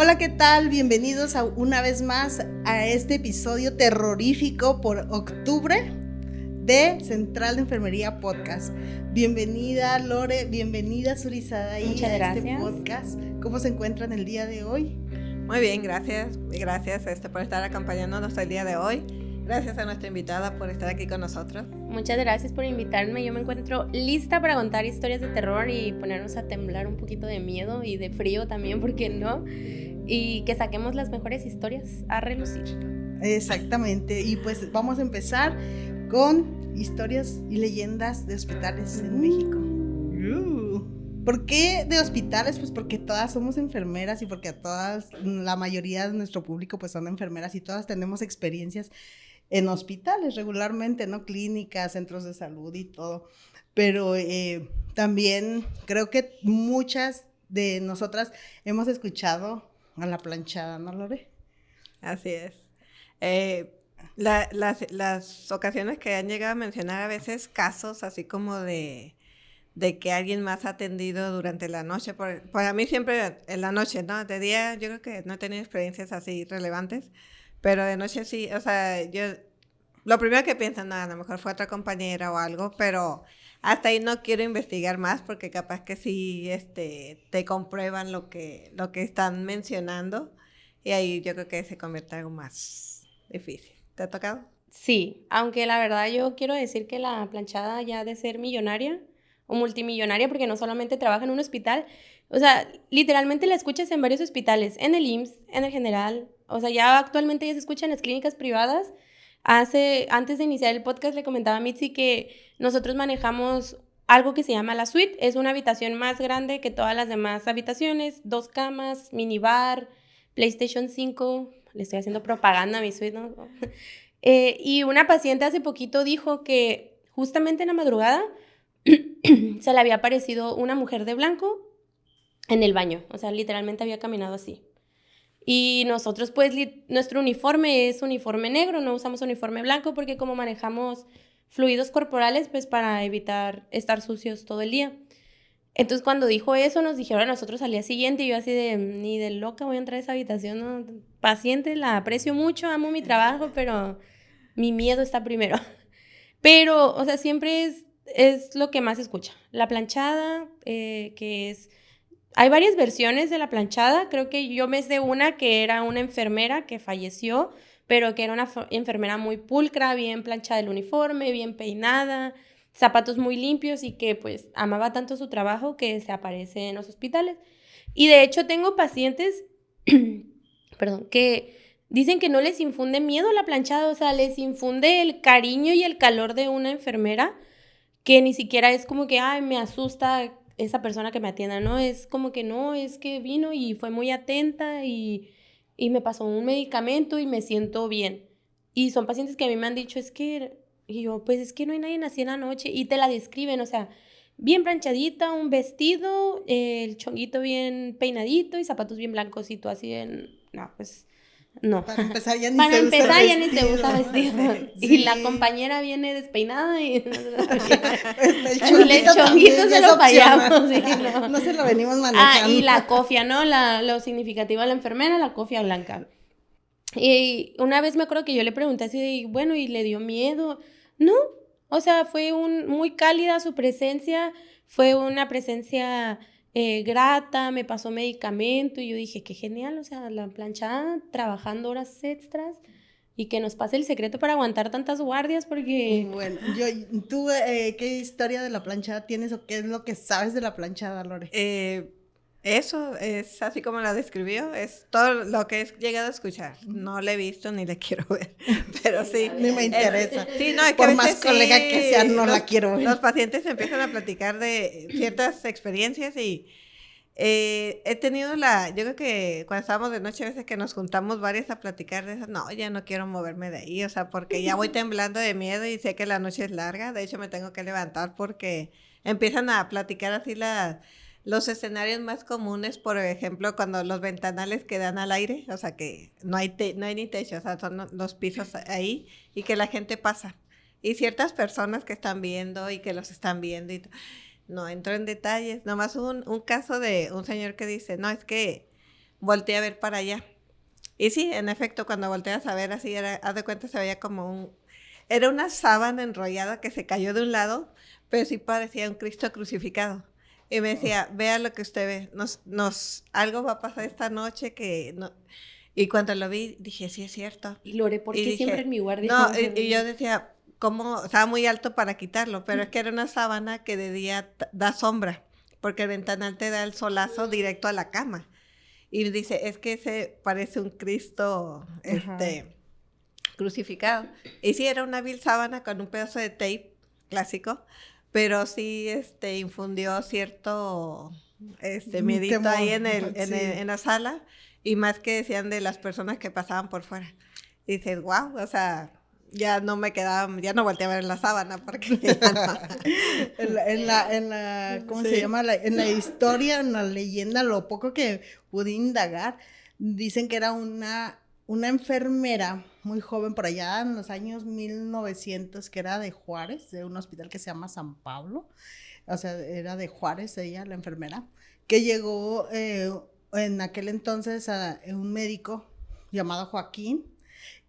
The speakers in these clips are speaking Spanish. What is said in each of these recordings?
Hola, ¿qué tal? Bienvenidos una vez más a este episodio terrorífico por octubre de Central de Enfermería Podcast. Bienvenida Lore, bienvenida Surizada Muchas gracias. Este podcast. ¿Cómo se encuentran el día de hoy? Muy bien, gracias por estar acompañándonos el día de hoy. Gracias a nuestra invitada por estar aquí con nosotros. Muchas gracias por invitarme. Yo me encuentro lista para contar historias de terror y ponernos a temblar un poquito de miedo y de frío también, ¿por qué no? Y que saquemos las mejores historias a relucir. Exactamente, y pues vamos a empezar con historias y leyendas de hospitales en México. ¿Por qué de hospitales? Pues porque todas somos enfermeras y porque la mayoría de nuestro público pues son enfermeras y todas tenemos experiencias en hospitales regularmente, ¿no? Clínicas, centros de salud y todo. Pero también creo que muchas de nosotras hemos escuchado a la planchada, ¿no, Lore? Así es. Las ocasiones que han llegado a mencionar a veces casos así como de que alguien más ha atendido durante la noche, pues a mí siempre en la noche, ¿no? De día yo creo que no he tenido experiencias así relevantes, pero de noche sí, o sea, yo lo primero que pienso, no, a lo mejor fue otra compañera o algo, pero hasta ahí no quiero investigar más porque capaz que sí te comprueban lo que están mencionando y ahí yo creo que se convierte en algo más difícil. ¿Te ha tocado? Sí, aunque la verdad yo quiero decir que la planchada ya ha de ser millonaria o multimillonaria porque no solamente trabaja en un hospital, o sea, literalmente la escuchas en varios hospitales, en el IMSS, en el General, o sea, ya actualmente ya se escucha en las clínicas privadas. Antes de iniciar el podcast le comentaba a Mitzi que nosotros manejamos algo que se llama la suite, es una habitación más grande que todas las demás habitaciones, 2 camas, minibar, PlayStation 5, le estoy haciendo propaganda a mi suite, ¿no? Y una paciente hace poquito dijo que justamente en la madrugada se le había aparecido una mujer de blanco en el baño, o sea, literalmente había caminado así. Y nosotros, pues, nuestro uniforme es uniforme negro, no usamos uniforme blanco porque como manejamos fluidos corporales, pues, para evitar estar sucios todo el día. Entonces, cuando dijo eso, nos dijeron a nosotros al día siguiente, y yo así de, ni de loca voy a entrar a esa habitación, ¿no? Paciente, la aprecio mucho, amo mi trabajo, pero mi miedo está primero. Pero, o sea, siempre es lo que más se escucha. La planchada, que es... Hay varias versiones de la planchada. Creo que yo me sé una que era una enfermera que falleció, pero que era una enfermera muy pulcra, bien planchada el uniforme, bien peinada, zapatos muy limpios y que pues amaba tanto su trabajo que se aparece en los hospitales. Y de hecho tengo pacientes, perdón, que dicen que no les infunde miedo la planchada, o sea, les infunde el cariño y el calor de una enfermera, que ni siquiera es como que, ay, me asusta esa persona que me atienda, ¿no? Es como que no, es que vino y fue muy atenta y me pasó un medicamento y me siento bien. Y son pacientes que a mí me han dicho, es que, y yo, pues es que no hay nadie así en la noche, y te la describen, o sea, bien planchadita, un vestido, el chonguito bien peinadito y zapatos bien blancos y tú así en, no, pues... No. Para empezar ya ni Para se empezar, usa ya ni se usa vestido. Sí. Y la compañera viene despeinada y el chonguito se lo fallamos. Sí, no se lo venimos manejando. Y la cofia, ¿no? Lo significativo de la enfermera, la cofia blanca. Y una vez me acuerdo que yo le pregunté así, bueno, ¿y le dio miedo? No, o sea, fue muy cálida su presencia, fue una presencia grata, me pasó medicamento y yo dije, qué genial, o sea, la planchada trabajando horas extras y que nos pase el secreto para aguantar tantas guardias porque... Bueno, ¿tú qué historia de la planchada tienes o qué es lo que sabes de la planchada, Lore? Eso es así como la describió, es todo lo que he llegado a escuchar. No la he visto ni la quiero ver, pero sí. Ni me interesa. Sí, no, es que por a más veces colega que sea, no la quiero ver. Los pacientes empiezan a platicar de ciertas experiencias y he tenido yo creo que cuando estábamos de noche a veces que nos juntamos varias a platicar de eso, no, ya no quiero moverme de ahí, o sea, porque ya voy temblando de miedo y sé que la noche es larga, de hecho me tengo que levantar porque empiezan a platicar así los escenarios más comunes, por ejemplo, cuando los ventanales que dan al aire, o sea, que no hay ni techo, o sea, son los pisos ahí y que la gente pasa. Y ciertas personas que están viendo y que los están viendo y no entro en detalles, nomás un caso de un señor que dice, no, es que volteé a ver para allá. Y sí, en efecto, cuando volteas a ver así, haz de cuenta, se veía como era una sábana enrollada que se cayó de un lado, pero sí parecía un Cristo crucificado. Y me decía, vea lo que usted ve, algo va a pasar esta noche que no. Y cuando lo vi, dije, sí es cierto. Y Lore, ¿por qué siempre en mi guardia? No, y yo decía, ¿cómo? Estaba muy alto para quitarlo, pero es que era una sábana que de día da sombra, porque el ventanal te da el solazo directo a la cama. Y dice, es que ese parece un Cristo, crucificado. Y sí, era una vil sábana con un pedazo de tape clásico, pero sí, infundió cierto, miedito temor, ahí en sí. en la sala, y más que decían de las personas que pasaban por fuera. Y dices, wow, o sea, ya no me quedaba, ya no volteé a ver la sábana porque ya no. en la ¿cómo se llama? En la historia, en la leyenda, lo poco que pude indagar, dicen que era una enfermera muy joven por allá en los años 1900, que era de Juárez, de un hospital que se llama San Pablo, o sea, era de Juárez ella, la enfermera, que llegó en aquel entonces a un médico llamado Joaquín,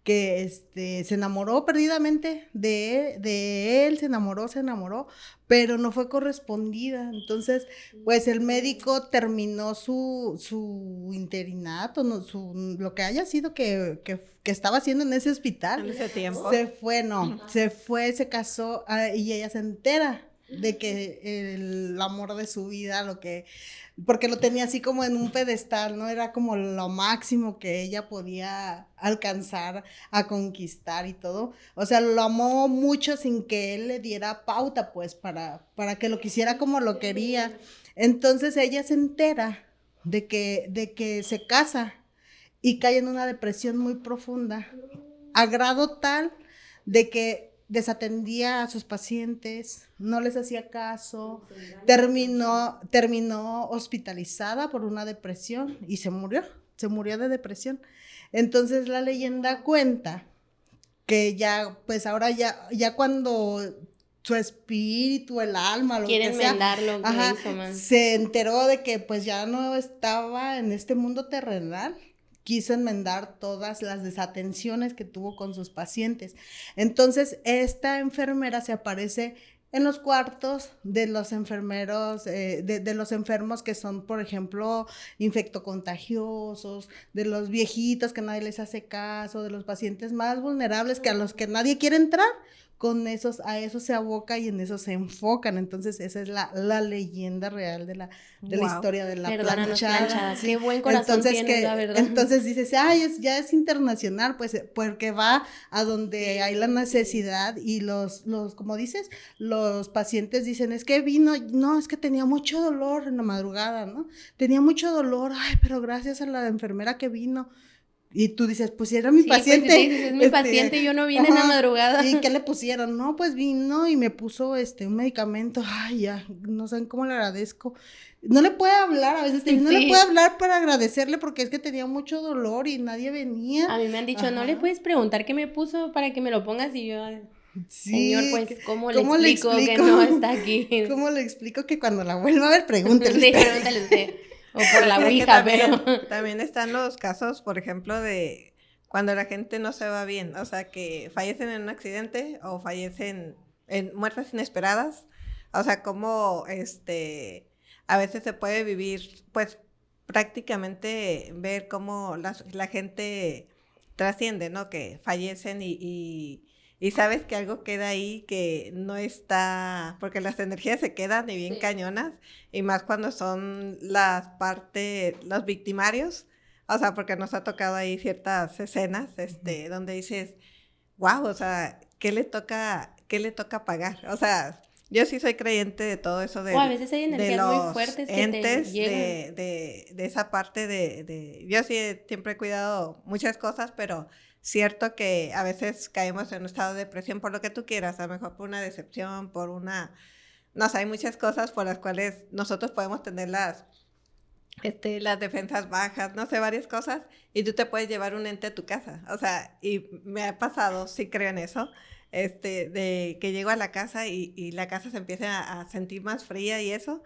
que se enamoró perdidamente de él, se enamoró, pero no fue correspondida. Entonces, pues el médico terminó su interinato, no, lo que haya sido que estaba haciendo en ese hospital. En ese tiempo. Se casó, y ella se entera de que el amor de su vida, porque lo tenía así como en un pedestal, ¿no? Era como lo máximo que ella podía alcanzar a conquistar y todo. O sea, lo amó mucho sin que él le diera pauta, pues, para que lo quisiera como lo quería. Entonces ella se entera de que se casa y cae en una depresión muy profunda, a grado tal de que desatendía a sus pacientes, no les hacía caso, terminó hospitalizada por una depresión y se murió de depresión. Entonces la leyenda cuenta que ya, pues ahora ya cuando su espíritu, el alma, lo quieren que sea, enmendar lo que hizo, man. se enteró de que pues ya no estaba en este mundo terrenal, quiso enmendar todas las desatenciones que tuvo con sus pacientes. Entonces, esta enfermera se aparece en los cuartos de los enfermeros, de los enfermos que son, por ejemplo, infectocontagiosos, de los viejitos que nadie les hace caso, de los pacientes más vulnerables que a los que nadie quiere entrar. A eso se aboca y en eso se enfocan. Entonces esa es la leyenda real de la historia de la planchada. Sí. Qué buen corazón tienes, la verdad. Entonces dices, ya es internacional, pues porque va a donde hay la necesidad y como dices, los pacientes dicen, es que es que tenía mucho dolor en la madrugada, ¿no? Tenía mucho dolor, pero gracias a la enfermera que vino. Y tú dices, pues era mi paciente. Pues, dices, es mi paciente y yo no vine en la madrugada. ¿Y qué le pusieron? No, pues vino y me puso un medicamento. Ay, ya, no saben cómo le agradezco. No le puede hablar, a veces no le puede hablar para agradecerle porque es que tenía mucho dolor y nadie venía. A mí me han dicho, no le puedes preguntar qué me puso para que me lo pongas y yo... Señor, pues, ¿cómo le explico que no está aquí? ¿Cómo le explico que cuando la vuelva a ver, pregúntele usted? Sí, pregúntale usted. O por la ouija, pero... También están los casos, por ejemplo, de cuando la gente no se va bien, o sea, que fallecen en un accidente o fallecen en muertes inesperadas, o sea, como a veces se puede vivir, pues, prácticamente ver cómo la gente trasciende, ¿no? Que fallecen y sabes que algo queda ahí que no está, porque las energías se quedan y bien cañonas, y más cuando son los victimarios, o sea, porque nos ha tocado ahí ciertas escenas, donde dices, wow, o sea, ¿qué le toca pagar? O sea, yo sí soy creyente de todo eso a veces hay energías muy fuertes que entes, te llegan. de esa parte yo sí siempre he cuidado muchas cosas, pero cierto que a veces caemos en un estado de depresión por lo que tú quieras, a lo mejor por una decepción, no sé, hay muchas cosas por las cuales nosotros podemos tener las defensas bajas, no sé, varias cosas, y tú te puedes llevar un ente a tu casa, o sea, y me ha pasado, sí creo en eso, de que llego a la casa y la casa se empieza a sentir más fría y eso,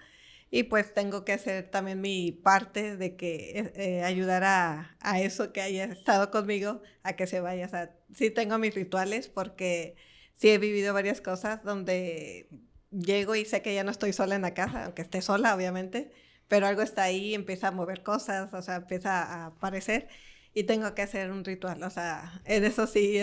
Y pues tengo que hacer también mi parte de que ayudar a eso que haya estado conmigo a que se vaya. O sea, sí tengo mis rituales porque sí he vivido varias cosas donde llego y sé que ya no estoy sola en la casa, aunque esté sola, obviamente, pero algo está ahí, empieza a mover cosas, o sea, empieza a aparecer y tengo que hacer un ritual. O sea, en eso sí,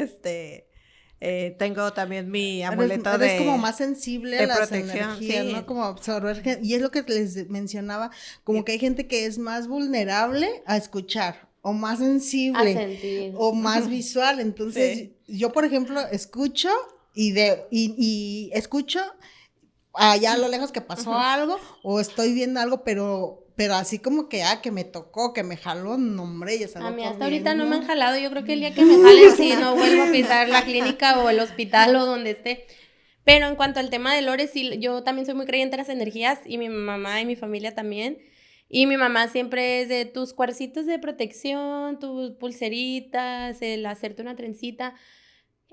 tengo también mi amuleto Eres como más sensible a de las protección, energías, sí. ¿no? Como absorber, y es lo que les mencionaba, como que hay gente que es más vulnerable a escuchar, o más A sensible, sentir. o más visual. Entonces, Sí. yo, por ejemplo, escucho y escucho allá a lo lejos que pasó algo, o estoy viendo algo, pero así como que me tocó, que me jaló, no, hombre, ya A salgo mí hasta ahorita no me han corriendo. jalado, yo creo que el día que me jalen sí no vuelvo a pisar la clínica o el hospital o donde esté. Pero en cuanto al tema de Lore, sí, yo también soy muy creyente en las energías y mi mamá y mi familia también. Y mi mamá siempre es de tus cuarcitos de protección, tus pulseritas, el hacerte una trencita.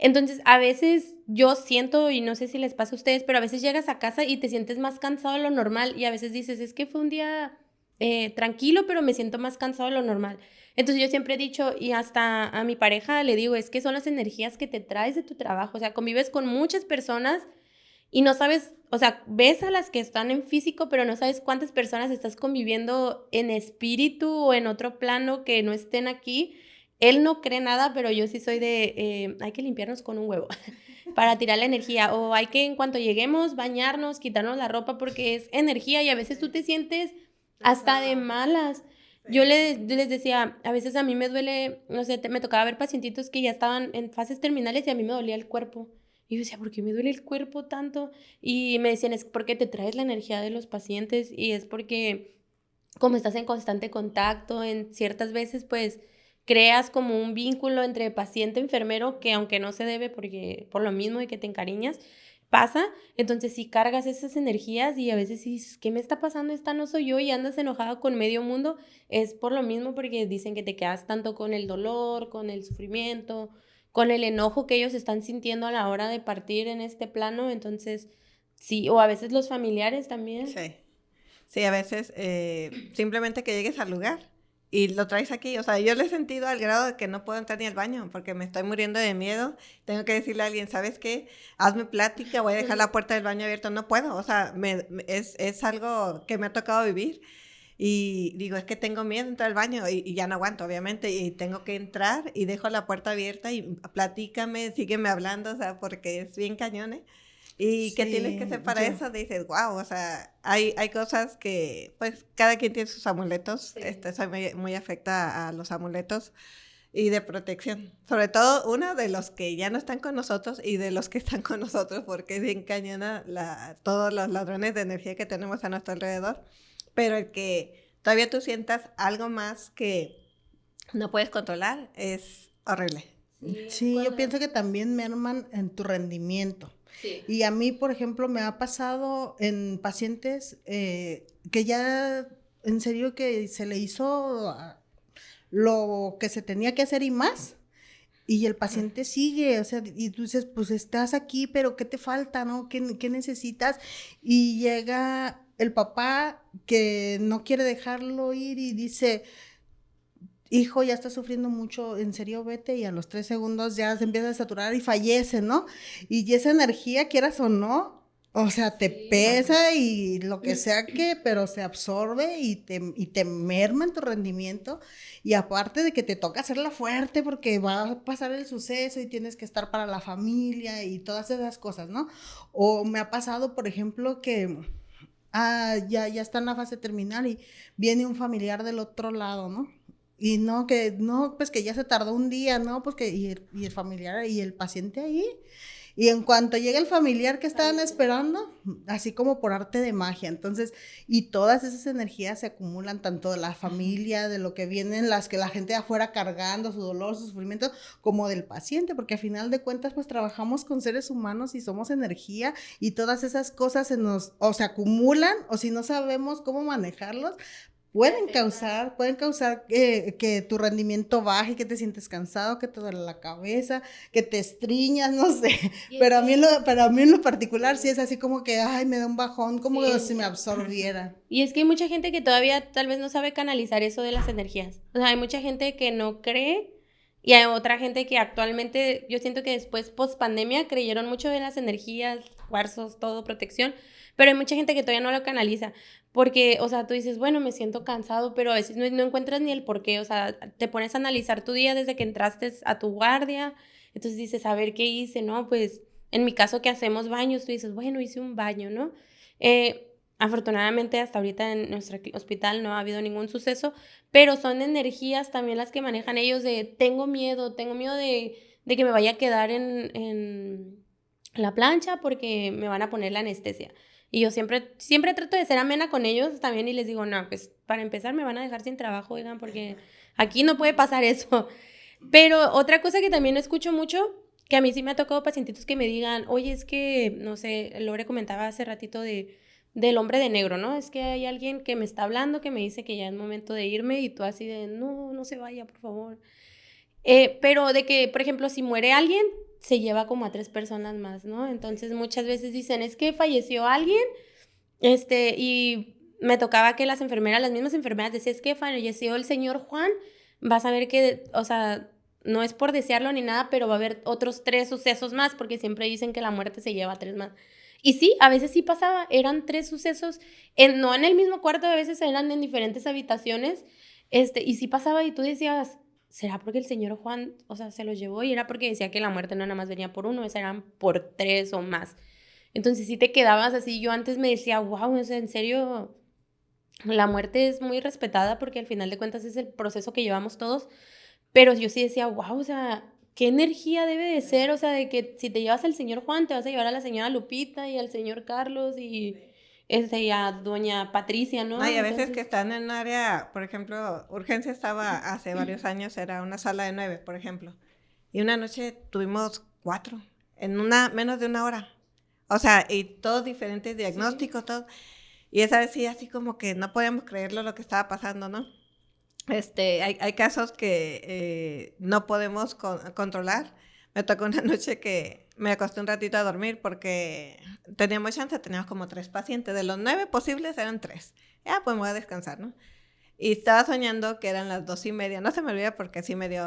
Entonces, a veces yo siento, y no sé si les pasa a ustedes, pero a veces llegas a casa y te sientes más cansado de lo normal y a veces dices, es que fue un día tranquilo, pero me siento más cansado de lo normal. Entonces yo siempre he dicho, y hasta a mi pareja le digo, es que son las energías que te traes de tu trabajo, o sea, convives con muchas personas y no sabes, o sea, ves a las que están en físico, pero no sabes cuántas personas estás conviviendo en espíritu o en otro plano que no estén aquí. Él no cree nada, pero yo sí soy de, hay que limpiarnos con un huevo para tirar la energía, o hay que en cuanto lleguemos bañarnos, quitarnos la ropa porque es energía y a veces tú te sientes hasta de malas. Yo les decía, a veces a mí me duele, no sé, me tocaba ver pacientitos que ya estaban en fases terminales y a mí me dolía el cuerpo. Y yo decía, ¿por qué me duele el cuerpo tanto? Y me decían, es porque te traes la energía de los pacientes y es porque como estás en constante contacto, en ciertas veces pues creas como un vínculo entre paciente-enfermero que aunque no se debe porque por lo mismo de que te encariñas, pasa, entonces si cargas esas energías y a veces dices, ¿qué me está pasando? Esta no soy yo y andas enojada con medio mundo, es por lo mismo porque dicen que te quedas tanto con el dolor, con el sufrimiento, con el enojo que ellos están sintiendo a la hora de partir en este plano, entonces sí, o a veces los familiares también. Sí. Sí, a veces simplemente que llegues al lugar y lo traes aquí. O sea, yo lo he sentido al grado de que no puedo entrar ni al baño porque me estoy muriendo de miedo. Tengo que decirle a alguien, ¿sabes qué? Hazme plática, voy a dejar la puerta del baño abierta. No puedo. O sea, es algo que me ha tocado vivir. Y digo, es que tengo miedo de entrar al baño y ya no aguanto, obviamente. Y tengo que entrar y dejo la puerta abierta y platícame, sígueme hablando, o sea, porque es bien cañón, ¿eh? Y que tienes que hacer para eso, dices, wow, o sea, hay cosas que, pues, cada quien tiene sus amuletos, Sí. soy muy afecta a los amuletos y de protección, sobre todo uno de los que ya no están con nosotros y de los que están con nosotros, porque es bien cañona todos los ladrones de energía que tenemos a nuestro alrededor, pero el que todavía tú sientas algo más que no puedes controlar es horrible. Sí, yo pienso que también merman en tu rendimiento. Sí. Y a mí, por ejemplo, me ha pasado en pacientes que ya, en serio, que se le hizo lo que se tenía que hacer y más, y el paciente sigue, o sea, y tú dices, pues estás aquí, pero ¿qué te falta, no? ¿Qué necesitas? Y llega el papá que no quiere dejarlo ir y dice, hijo, ya está sufriendo mucho, en serio, vete, y a los 3 segundos ya se empieza a saturar y fallece, ¿no? Y esa energía, quieras o no, o sea, te pesa y lo que sea pero se absorbe y te merma en tu rendimiento, y aparte de que te toca hacerla fuerte porque va a pasar el suceso y tienes que estar para la familia y todas esas cosas, ¿no? O me ha pasado, por ejemplo, que ya está en la fase terminal y viene un familiar del otro lado, ¿no? Y pues que ya se tardó un día, ¿no? Pues que, y el familiar y el paciente ahí. Y en cuanto llega el familiar que estaban esperando, así como por arte de magia. Entonces, y todas esas energías se acumulan, tanto de la familia, de lo que vienen, las que la gente de afuera cargando, su dolor, su sufrimiento, como del paciente, porque a final de cuentas, pues trabajamos con seres humanos y somos energía, y todas esas cosas o se acumulan, o si no sabemos cómo manejarlos, pueden causar que tu rendimiento baje, que te sientes cansado, que te duele la cabeza, que te estriñas, no sé. Pero a mí en lo particular sí es así como que, ay, me da un bajón, como Sí. si me absorbiera. Y es que hay mucha gente que todavía tal vez no sabe canalizar eso de las energías. O sea, hay mucha gente que no cree y hay otra gente que actualmente, yo siento que después, post pandemia, creyeron mucho de las energías, cuarzos, todo, protección, pero hay mucha gente que todavía no lo canaliza. Porque, o sea, tú dices, bueno, me siento cansado, pero a veces no encuentras ni el por qué. O sea, te pones a analizar tu día desde que entraste a tu guardia. Entonces dices, a ver qué hice, ¿no? Pues en mi caso que hacemos baños, tú dices, bueno, hice un baño, ¿no? Afortunadamente hasta ahorita en nuestro hospital no ha habido ningún suceso, pero son energías también las que manejan ellos de tengo miedo de que me vaya a quedar en la plancha porque me van a poner la anestesia. Y yo siempre trato de ser amena con ellos también y les digo, no, pues para empezar me van a dejar sin trabajo, oigan, porque aquí no puede pasar eso. Pero otra cosa que también escucho mucho, que a mí sí me ha tocado pacientitos que me digan, oye, es que, no sé, Lore comentaba hace ratito del hombre de negro, ¿no? Es que hay alguien que me está hablando, que me dice que ya es momento de irme y tú así de, no, no se vaya, por favor. Pero de que, por ejemplo, si muere alguien, se lleva como a 3 personas más, ¿no? Entonces muchas veces dicen, es que falleció alguien, y me tocaba que las mismas enfermeras decían, es que falleció el señor Juan, vas a ver que, o sea, no es por desearlo ni nada, pero va a haber otros 3 sucesos más, porque siempre dicen que la muerte se lleva a 3 más. Y sí, a veces sí pasaba, eran 3 sucesos, no en el mismo cuarto, a veces eran en diferentes habitaciones, y sí pasaba y tú decías, ¿será porque el señor Juan, o sea, se los llevó? Y era porque decía que la muerte no nada más venía por uno, eran por 3 o más. Entonces sí te quedabas así, yo antes me decía, wow, o sea, en serio, la muerte es muy respetada porque al final de cuentas es el proceso que llevamos todos, pero yo sí decía, wow, o sea, qué energía debe de ser, o sea, de que si te llevas al señor Juan, te vas a llevar a la señora Lupita y al señor Carlos y a doña Patricia, ¿no? No, y a veces Entonces, que están en un área, por ejemplo, urgencia estaba hace varios años, era una sala de 9, por ejemplo. Y una noche tuvimos 4, menos de una hora. O sea, y todos diferentes diagnósticos, todo. Y esa vez sí, así como que no podíamos creerlo lo que estaba pasando, ¿no? Hay casos que no podemos controlar. Me tocó una noche que me acosté un ratito a dormir porque teníamos chance, teníamos como 3 pacientes. De los 9 posibles eran 3. Ya, pues me voy a descansar, ¿no? Y estaba soñando que eran las 2:30. No se me olvida porque sí me dio,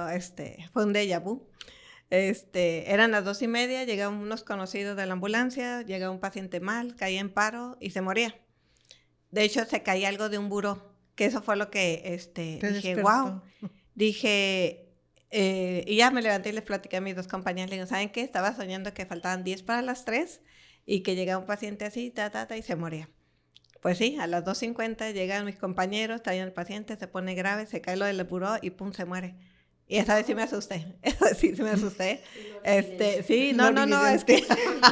fue un déjà vu. Eran las 2:30, llegaron unos conocidos de la ambulancia, llegó un paciente mal, caía en paro y se moría. De hecho, se caía algo de un buró, que eso fue lo que dije, wow. Dije, y ya me levanté y les platiqué a mis 2 compañeras. Le digo, ¿saben qué? Estaba soñando que faltaban 10 para las 3 y que llegaba un paciente así, y se moría. Pues sí, a las 2:50 llegan mis compañeros, traen el paciente, se pone grave, se cae lo del buró y pum, se muere. Y esa vez sí me asusté, esa vez sí me asusté. Sí, no, es que...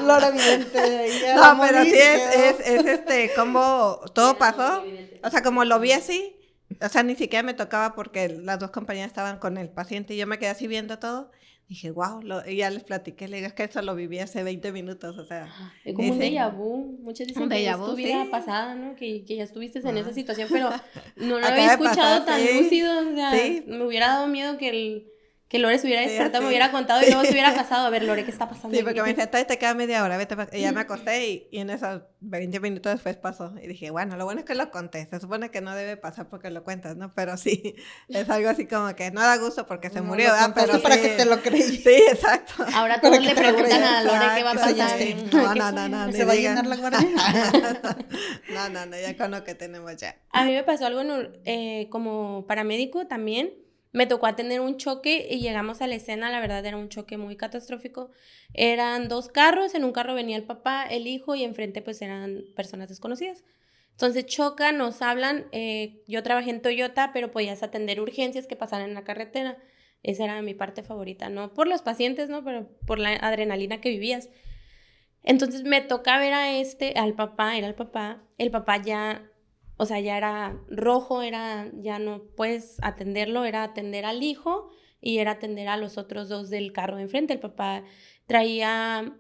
Lora vidente. No, pero sí es como todo pasó. O sea, como lo vi así, o sea, ni siquiera me tocaba porque las 2 compañeras estaban con el paciente y yo me quedé así viendo todo. Dije, wow, y ya les platiqué, le digo, es que eso lo viví hace 20 minutos, o sea. es como un déjà vu. Muchos dicen que es tu vida pasada, ¿no? Que ya estuviste en esa situación, pero no lo había escuchado tan lúcido. O sea, me hubiera dado miedo que Lore se hubiera despertado, me hubiera contado y luego se hubiera pasado. A ver, Lore, ¿qué está pasando? Sí, porque me dice, te queda media hora, vete. Y ya me acosté y en esos 20 minutos después pasó. Y dije, bueno, lo bueno es que lo conté. Se supone que no debe pasar porque lo cuentas, ¿no? Pero sí, es algo así como que no da gusto porque se murió. Pero para que te lo creí. Sí, exacto. Ahora todos le preguntan a Lore qué va a pasar. No, ¿Se va a llenar la guardia? No, ya con lo que tenemos ya. A mí me pasó algo como paramédico también. Me tocó atender un choque y llegamos a la escena, la verdad era un choque muy catastrófico. Eran 2 carros, en un carro venía el papá, el hijo y enfrente pues eran personas desconocidas. Entonces chocan, nos hablan, yo trabajé en Toyota, pero podías atender urgencias que pasaran en la carretera. Esa era mi parte favorita, no por los pacientes, ¿no? Pero por la adrenalina que vivías. Entonces me toca ver al papá, era el papá ya... O sea, ya era rojo, ya no puedes atenderlo, era atender al hijo y era atender a los otros 2 del carro de enfrente. El papá traía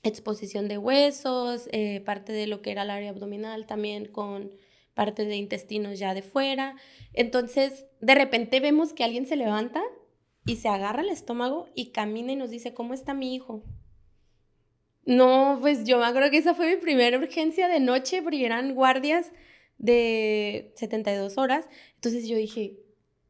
exposición de huesos, parte de lo que era el área abdominal también con partes de intestinos ya de fuera. Entonces, de repente vemos que alguien se levanta y se agarra el estómago y camina y nos dice, ¿cómo está mi hijo? No, pues yo me acuerdo que esa fue mi primera urgencia de noche porque eran guardias de 72 horas. Entonces yo dije,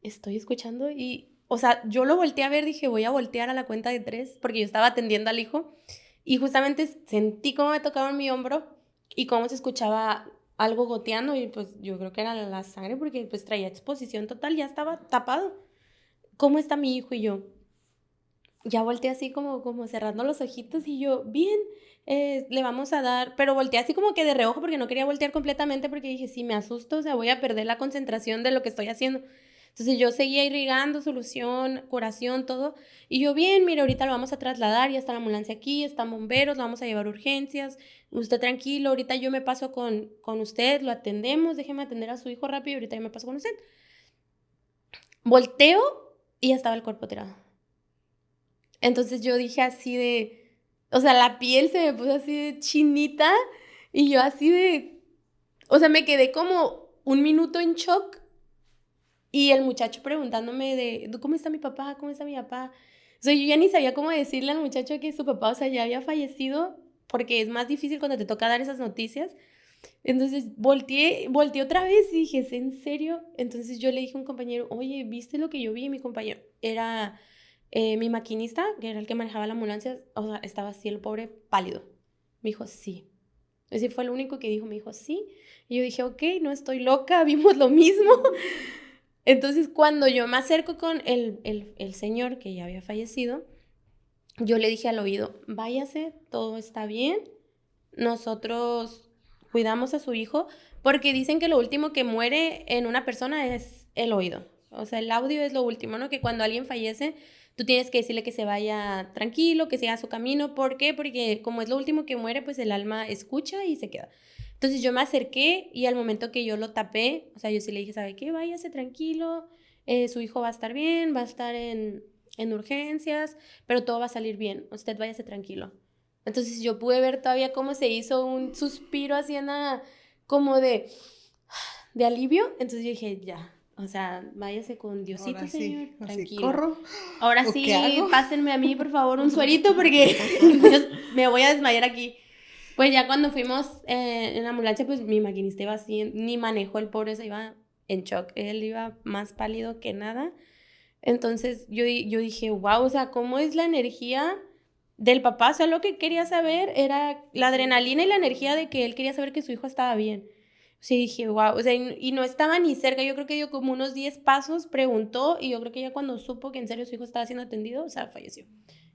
estoy escuchando y, o sea, yo lo volteé a ver, dije, voy a voltear a la cuenta de 3 porque yo estaba atendiendo al hijo y justamente sentí cómo me tocaba en mi hombro y cómo se escuchaba algo goteando y pues yo creo que era la sangre porque pues traía exposición total, ya estaba tapado. ¿Cómo está mi hijo? Y yo ya volteé así como cerrando los ojitos y yo, bien, le vamos a dar, pero volteé así como que de reojo porque no quería voltear completamente porque dije, si me asusto, o sea, voy a perder la concentración de lo que estoy haciendo. Entonces yo seguía irrigando, solución, curación, todo. Y yo, bien, mire, ahorita lo vamos a trasladar, ya está la ambulancia aquí, están bomberos, lo vamos a llevar a urgencias. Usted tranquilo, ahorita yo me paso con usted, lo atendemos, déjeme atender a su hijo rápido, ahorita yo me paso con usted. Volteo y ya estaba el cuerpo tirado. Entonces yo dije así de, o sea, la piel se me puso así de chinita y yo así de, o sea, me quedé como un minuto en shock y el muchacho preguntándome de, ¿cómo está mi papá? ¿Cómo está mi papá? O sea, yo ya ni sabía cómo decirle al muchacho que su papá, o sea, ya había fallecido porque es más difícil cuando te toca dar esas noticias. Entonces volteé otra vez y dije, ¿es en serio? Entonces yo le dije a un compañero, oye, ¿viste lo que yo vi? Mi compañero era mi maquinista, que era el que manejaba la ambulancia, o sea, estaba así el pobre pálido. Me dijo, sí. Ese fue lo único que dijo, me dijo, sí. Y yo dije, ok, no estoy loca, vimos lo mismo. Entonces cuando yo me acerco con el señor que ya había fallecido, yo le dije al oído, váyase, todo está bien, nosotros cuidamos a su hijo, porque dicen que lo último que muere en una persona es el oído. O sea, el audio es lo último, ¿no? Que cuando alguien fallece, tú tienes que decirle que se vaya tranquilo, que siga su camino. ¿Por qué? Porque como es lo último que muere, pues el alma escucha y se queda. Entonces yo me acerqué y al momento que yo lo tapé, o sea, yo sí le dije, ¿sabe qué? Váyase tranquilo, su hijo va a estar bien, va a estar en urgencias, pero todo va a salir bien, usted váyase tranquilo. Entonces yo pude ver todavía cómo se hizo un suspiro así como de alivio. Entonces yo dije, ya, o sea, váyase con Diosito, Ahora señor, sí, así tranquilo. corro. Ahora ¿O sí, qué hago? pásenme a mí, por favor, un suerito porque me voy a desmayar aquí. Pues ya cuando fuimos en la ambulancia, pues mi maquinista iba así, ni manejó el pobre, se iba en shock. Él iba más pálido que nada. Entonces yo dije, wow, o sea, ¿cómo es la energía del papá? O sea, lo que quería saber era la adrenalina y la energía de que él quería saber que su hijo estaba bien. O sea, dije, wow, o sea, y no estaba ni cerca, yo creo que dio como unos 10 pasos, preguntó, y yo creo que ya cuando supo que en serio su hijo estaba siendo atendido, o sea, falleció.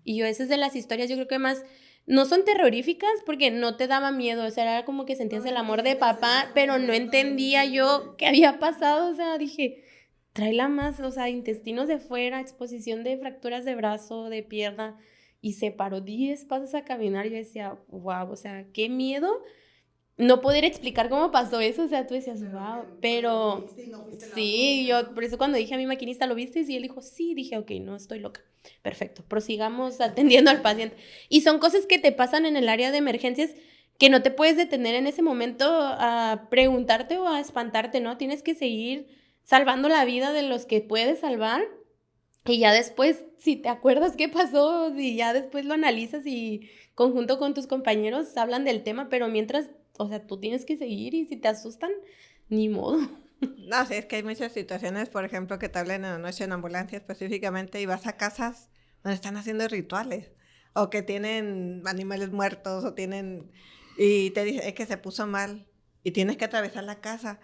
Y yo, esas de las historias, yo creo que más, no son terroríficas porque no te daba miedo, o sea, era como que sentías el amor de papá, pero no entendía yo qué había pasado, o sea, dije, tráela más, o sea, intestinos de fuera, exposición de fracturas de brazo, de pierna, y se paró 10 pasos a caminar, y yo decía, wow, o sea, qué miedo no poder explicar cómo pasó eso, o sea, tú decías, wow, pero sí, yo por eso cuando dije a mi maquinista, ¿lo viste? Y él dijo, sí, dije, ok, no estoy loca. Perfecto, prosigamos atendiendo al paciente. Y son cosas que te pasan en el área de emergencias que no te puedes detener en ese momento a preguntarte o a espantarte, ¿no? Tienes que seguir salvando la vida de los que puedes salvar y ya después, si te acuerdas qué pasó, y ya después lo analizas y conjunto con tus compañeros hablan del tema, pero mientras, o sea, tú tienes que seguir y si te asustan, ni modo. No, sí, es que hay muchas situaciones, por ejemplo, que te hablan en la noche en ambulancia específicamente y vas a casas donde están haciendo rituales o que tienen animales muertos o tienen... y te dicen, es que se puso mal y tienes que atravesar la casa.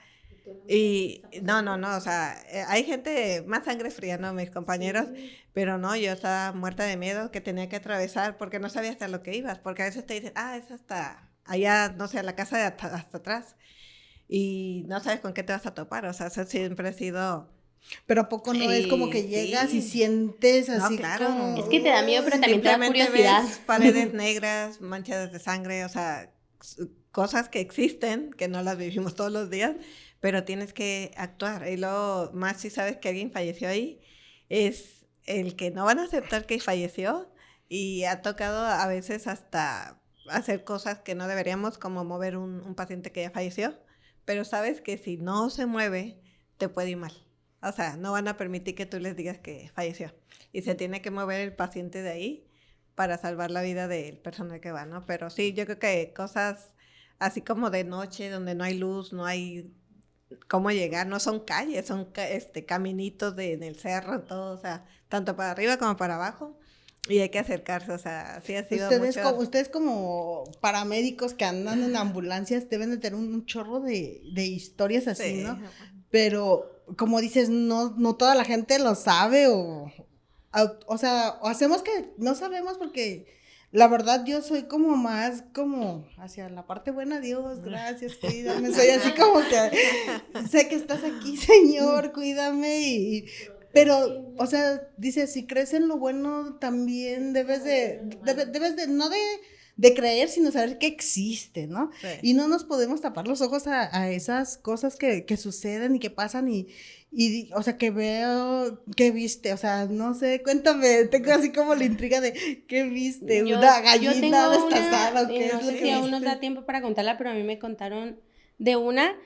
Y no, o sea, hay gente más sangre fría, ¿no? Mis compañeros, Sí. pero no, yo estaba muerta de miedo que tenía que atravesar porque no sabía hasta lo que ibas, porque a veces te dicen, es hasta allá, no sé, la casa de hasta atrás y no sabes con qué te vas a topar, o sea, eso siempre ha sido... Pero ¿a poco no es como que llegas y Sí. sientes No, así claro. como... Es que te da miedo, pero también te da Simplemente curiosidad. ves paredes negras, manchas de sangre, o sea, cosas que existen, que no las vivimos todos los días, pero tienes que actuar. Y luego, más si sabes que alguien falleció ahí, es el que no van a aceptar que falleció y ha tocado a veces hasta hacer cosas que no deberíamos, como mover un paciente que ya falleció, pero sabes que si no se mueve, te puede ir mal. O sea, no van a permitir que tú les digas que falleció. Y se tiene que mover el paciente de ahí para salvar la vida del personal que va, ¿no? Pero sí, yo creo que cosas así como de noche, donde no hay luz, no hay cómo llegar, no son calles, son caminitos en el cerro, todo, o sea, tanto para arriba como para abajo. Y hay que acercarse, o sea, sí ha sido ustedes como paramédicos que andan en ambulancias deben de tener un chorro de historias así, sí, ¿no? Pero, como dices, no toda la gente lo sabe o sea, o hacemos que no sabemos porque la verdad yo soy como más como hacia la parte buena, Dios, gracias, cuídame, soy así como que sé que estás aquí, Señor, cuídame pero, o sea, dice, si crees en lo bueno, también debes de no de creer, sino saber que existe, ¿no? Sí. Y no nos podemos tapar los ojos a esas cosas que suceden y que pasan y, o sea, que veo, ¿qué viste? O sea, no sé, cuéntame, tengo así como la intriga de, ¿qué viste? ¿Una gallina destazada o qué? No sé si aún nos da tiempo para contarla, pero a mí me contaron de una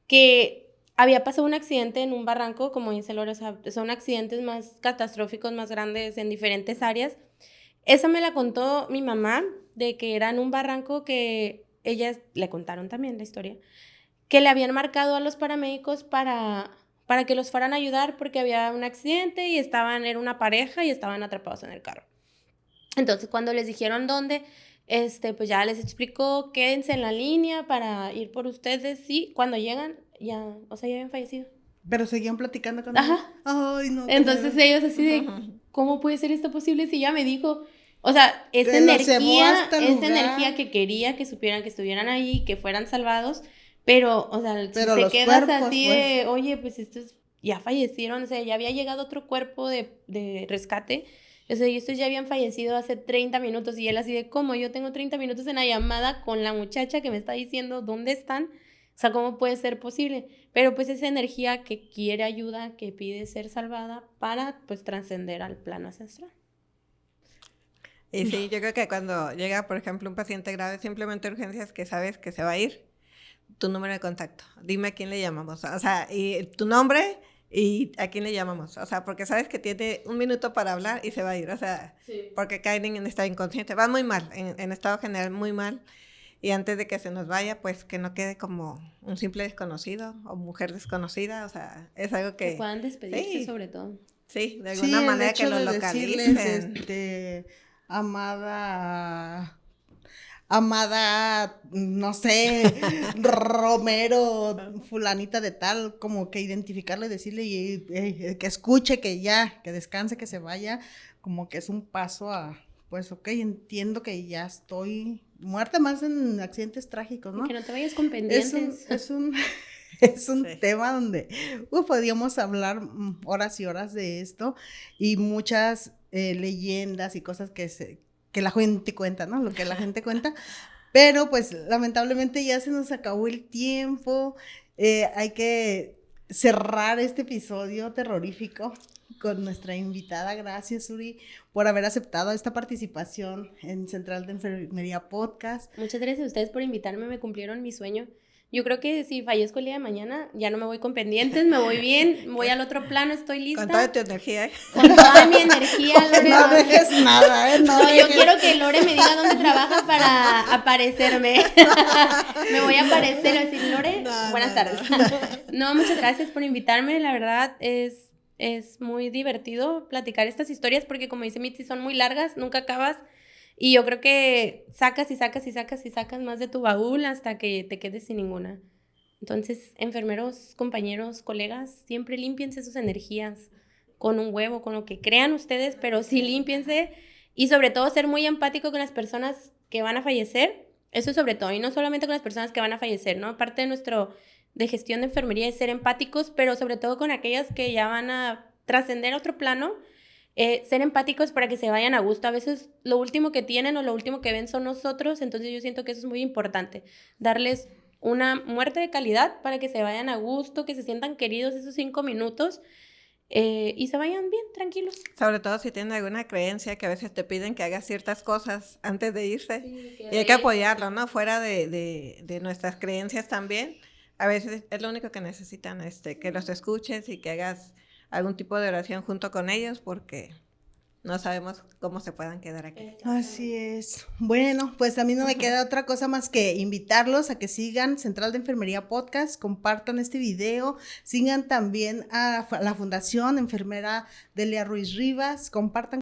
que había pasado un accidente en un barranco, como dice Lore, o sea, son accidentes más catastróficos, más grandes en diferentes áreas. Esa me la contó mi mamá, de que era en un barranco que ellas le contaron también la historia, que le habían marcado a los paramédicos para que los fueran a ayudar porque había un accidente y era una pareja y estaban atrapados en el carro. Entonces, cuando les dijeron dónde, pues ya les explicó, quédense en la línea para ir por ustedes, sí, cuando llegan, ya habían fallecido. Pero seguían platicando con ellos. Ay, no. Entonces ellos así de, ¿cómo puede ser esto posible si ya me dijo? O sea, esa energía que quería que supieran que estuvieran ahí, que fueran salvados, pero, o sea, si se quedas así de, oye, pues estos ya fallecieron, o sea, ya había llegado otro cuerpo de rescate, o sea, y estos ya habían fallecido hace 30 minutos, y él así de, ¿cómo? Yo tengo 30 minutos en la llamada con la muchacha que me está diciendo dónde están, o sea, ¿cómo puede ser posible? Pero pues esa energía que quiere ayuda, que pide ser salvada para, pues, trascender al plano ancestral. Y sí, yo creo que cuando llega, por ejemplo, un paciente grave, simplemente urgencias que sabes que se va a ir, tu número de contacto, dime a quién le llamamos, o sea, y tu nombre y a quién le llamamos, o sea, porque sabes que tiene un minuto para hablar y se va a ir, o sea, sí. Porque caen en estado inconsciente, van muy mal, en estado general muy mal, y antes de que se nos vaya, pues que no quede como un simple desconocido o mujer desconocida, o sea, es algo que puedan despedirse, sí. Sobre todo. Sí, de alguna manera que lo localicen. Amada, no sé, Romero, fulanita de tal, como que identificarle, decirle que escuche, que descanse, que se vaya, como que es un paso a, pues, ok, entiendo que ya estoy muerta, más en accidentes trágicos, ¿no? Que no te vayas con pendientes. Es un sí. Tema donde podríamos hablar horas y horas de esto y muchas leyendas y cosas que la gente cuenta, ¿no? Lo que la gente cuenta, pero pues lamentablemente ya se nos acabó el tiempo, hay que cerrar este episodio terrorífico con nuestra invitada. Gracias, Uri, por haber aceptado esta participación en Central de Enfermería Podcast. Muchas gracias a ustedes por invitarme, me cumplieron mi sueño. Yo creo que si fallezco el día de mañana, ya no me voy con pendientes, me voy bien, voy al otro plano, estoy lista. Con toda tu energía, ¿eh? Con toda mi energía, Lore. No dejes nada, ¿eh? No, yo quiero que Lore me diga dónde trabaja para aparecerme. Me voy a aparecer, así, Lore, buenas tardes. No, muchas gracias por invitarme, la verdad es muy divertido platicar estas historias porque, como dice Mitzi, son muy largas, nunca acabas. Y yo creo que sacas más de tu baúl hasta que te quedes sin ninguna. Entonces, enfermeros, compañeros, colegas, siempre límpiense sus energías con un huevo, con lo que crean ustedes, pero sí límpiense y sobre todo ser muy empático con las personas que van a fallecer. Eso es sobre todo, y no solamente con las personas que van a fallecer, ¿no? Parte de gestión de enfermería es ser empáticos, pero sobre todo con aquellas que ya van a trascender a otro plano. Ser empáticos para que se vayan a gusto. A veces lo último que tienen o lo último que ven son nosotros, entonces yo siento que eso es muy importante, darles una muerte de calidad para que se vayan a gusto, que se sientan queridos esos 5 minutos y se vayan bien, tranquilos. Sobre todo si tienen alguna creencia que a veces te piden que hagas ciertas cosas antes de irse, sí, y hay que apoyarlo, ¿no? Fuera de nuestras creencias también, A veces es lo único que necesitan, que los escuches y que hagas algún tipo de oración junto con ellos, porque no sabemos cómo se puedan quedar aquí. Así es. Bueno, pues a mí no me queda otra cosa más que invitarlos a que sigan Central de Enfermería Podcast, compartan este video, sigan también a la Fundación Enfermera Delia Ruiz Rivas, compartan